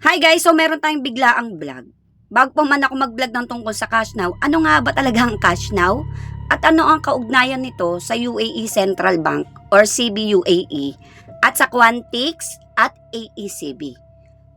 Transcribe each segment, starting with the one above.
Hi guys! So meron tayong biglaang vlog. Bago pa man ako mag-vlog ng tungkol sa cash now, ano nga ba talaga ang cash now? At ano ang kaugnayan nito sa UAE Central Bank or CBUAE at sa Quantix at AECB?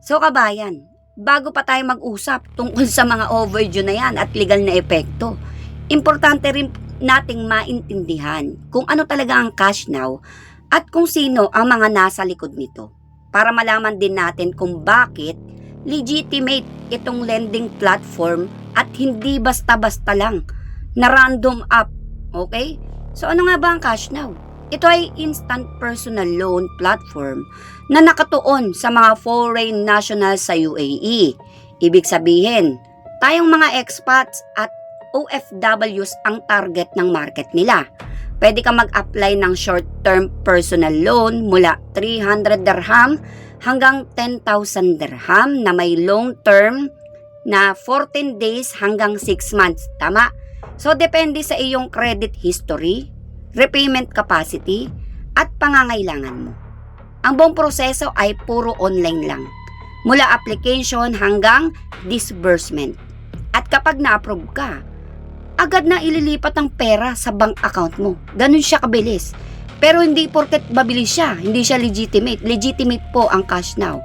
So kabayan, bago pa tayo mag-usap tungkol sa mga overdue na yan at legal na epekto, importante rin nating maintindihan kung ano talaga ang cash now at kung sino ang mga nasa likod nito, para malaman din natin kung bakit legitimate itong lending platform at hindi basta-basta lang na random app. Okay? So ano nga ba ang cash now? Ito ay instant personal loan platform na nakatuon sa mga foreign nationals sa UAE. Ibig sabihin, tayong mga expats at OFWs ang target ng market nila. Pwede ka mag-apply ng short-term personal loan mula 300 dirham hanggang 10,000 dirham na may long-term na 14 days hanggang 6 months. Tama? So, depende sa iyong credit history, repayment capacity, at pangangailangan mo. Ang buong proseso ay puro online lang. Mula application hanggang disbursement. At kapag na-approve ka, agad na ililipat ang pera sa bank account mo. Ganun siya kabilis. Pero hindi porket mabilis siya, hindi siya legitimate. Legitimate po ang cash now.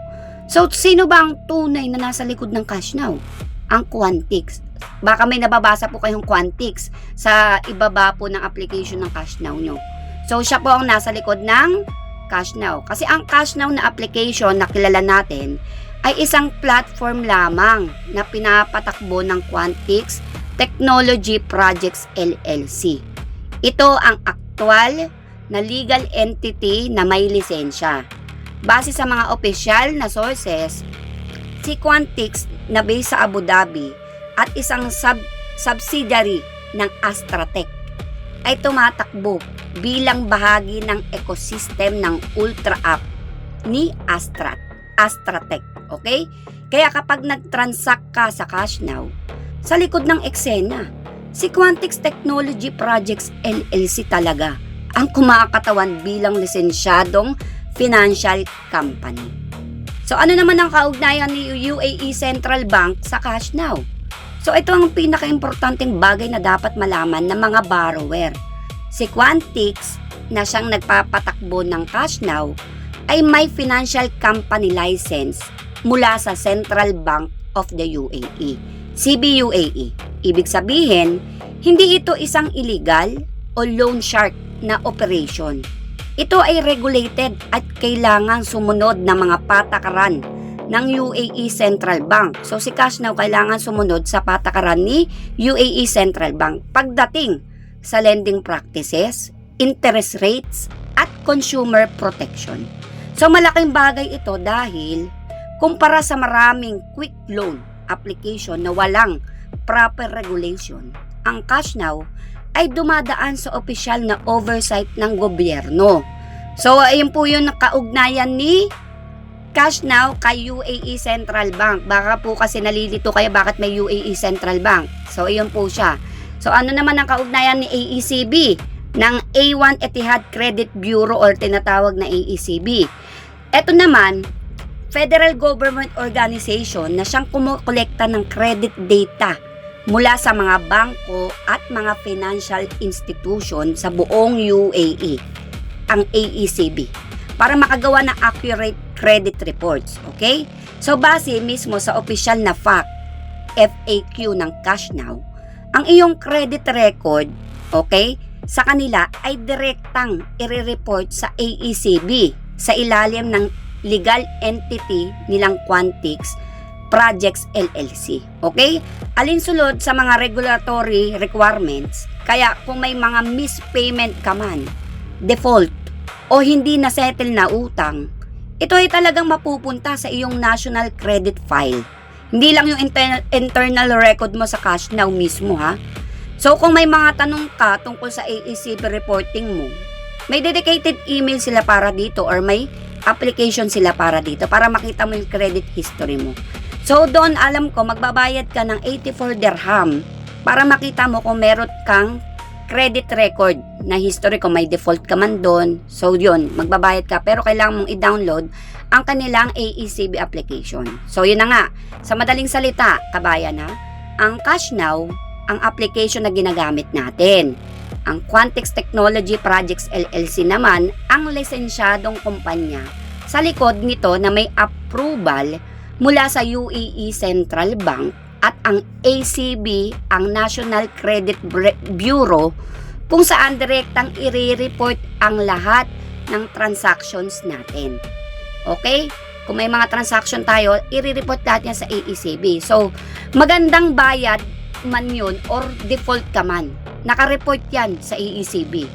So, sino ba ang tunay na nasa likod ng cash now? Ang Quantix. Baka may nababasa po kayong Quantix sa ibaba po ng application ng cash now nyo. So, siya po ang nasa likod ng cash now. Kasi ang cash now na application na kilala natin ay isang platform lamang na pinapatakbo ng Quantix Technology Projects LLC. Ito ang aktual na legal entity na may lisensya. Base sa mga opisyal na sources, si Quantix na based sa Abu Dhabi at isang subsidiary ng Astratech ay tumatakbo bilang bahagi ng ecosystem ng Ultra App ni Astratech. Okay? Kaya kapag nag-transact ka sa cash now, sa likod ng eksena, si Quantix Technology Projects LLC talaga ang kumakatawan bilang lisensyadong financial company. So ano naman ang kaugnayan ni UAE Central Bank sa cash now? So ito ang pinaka-importanting bagay na dapat malaman ng mga borrower. Si Quantix na siyang nagpapatakbo ng cash now ay may financial company license mula sa Central Bank of the UAE. CBUAE. Ibig sabihin, hindi ito isang illegal o loan shark na operation. Ito ay regulated at kailangan sumunod ng mga patakaran ng UAE Central Bank. So si cash now kailangan sumunod sa patakaran ni UAE Central Bank pagdating sa lending practices, interest rates, at consumer protection. So malaking bagay ito dahil kumpara sa maraming quick loan application na walang proper regulation, ang cash now ay dumadaan sa opisyal na oversight ng gobyerno. So, ayun po yung kaugnayan ni cash now kay UAE Central Bank. Baka po kasi nalilito kayo bakit may UAE Central Bank. So, ayun po siya. So, ano naman ang kaugnayan ni AECB ng A1 Etihad Credit Bureau or tinatawag na AECB? Ito naman, federal government organization na siyang kumukolekta ng credit data mula sa mga bangko at mga financial institution sa buong UAE, ang AECB, para makagawa ng accurate credit reports. Okay? So, base mismo sa opisyal na FAQ ng cash now, ang iyong credit record, okay, sa kanila ay direktang i-report sa AECB sa ilalim ng legal entity nilang Quantix Projects LLC. Okay? Alinsulod sa mga regulatory requirements, kaya kung may mga mispayment ka man, default, o hindi na-settle na utang, ito ay talagang mapupunta sa iyong national credit file. Hindi lang yung internal record mo sa cash now mismo, ha? So, kung may mga tanong ka tungkol sa AECB reporting mo, may dedicated email sila para dito or may application sila para dito para makita mo yung credit history mo. So doon alam ko magbabayad ka ng 84 dirham para makita mo kung meron kang credit record na history kung may default ka man doon. So yun, magbabayad ka pero kailangan mong i-download ang kanilang AECB application. So yun na nga, sa madaling salita, kabayan ha, ang CashNow, ang application na ginagamit natin. Ang Quantix Technology Projects LLC naman, ang lisensyadong kumpanya sa likod nito na may approval mula sa UAE Central Bank at ang ACB, ang National Credit Bureau, kung saan direktang i-report ang lahat ng transactions natin. Okay? Kung may mga transaction tayo, i-report lahat yan sa AECB. So, magandang bayad man yun or default ka man, naka-report yan sa AECB.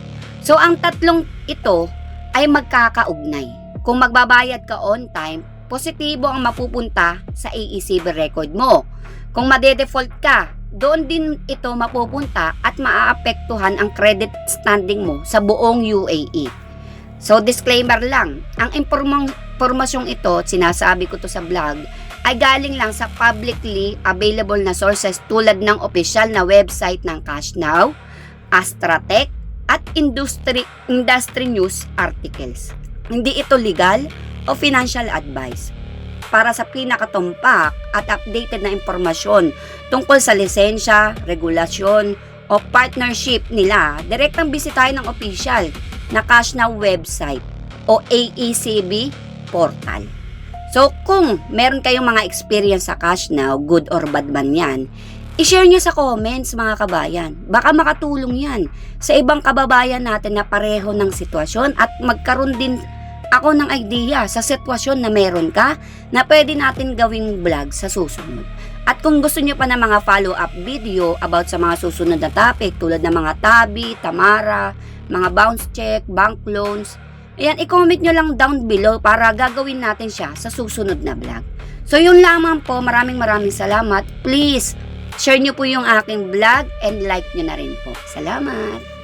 So, ang tatlong ito ay magkakaugnay. Kung magbabayad ka on time, positibo ang mapupunta sa AECB record mo. Kung made-default ka, doon din ito mapupunta at maaapektuhan ang credit standing mo sa buong UAE. So, disclaimer lang, ang impormasyong ito, sinasabi ko to sa vlog, ay galing lang sa publicly available na sources tulad ng opisyal na website ng CashNow, Astratech, at industry news articles. Hindi ito legal o financial advice. Para sa pinakatumpak at updated na impormasyon tungkol sa lisensya, regulasyon, o partnership nila, direktang bisitahin ng opisyal na CashNow website o AECB portal. So, kung meron kayong mga experience sa CashNow, good or bad man yan, i-share nyo sa comments mga kabayan. Baka makatulong yan sa ibang kababayan natin na pareho ng sitwasyon at magkaroon din ako ng idea sa sitwasyon na meron ka na pwede natin gawing vlog sa susunod. At kung gusto nyo pa ng mga follow-up video about sa mga susunod na topic tulad ng mga tabi, tamara, mga bounce check, bank loans, ayan, i-comment nyo lang down below para gagawin natin siya sa susunod na vlog. So yun lamang po, maraming salamat. Please, share nyo po yung aking vlog and like nyo na rin po. Salamat!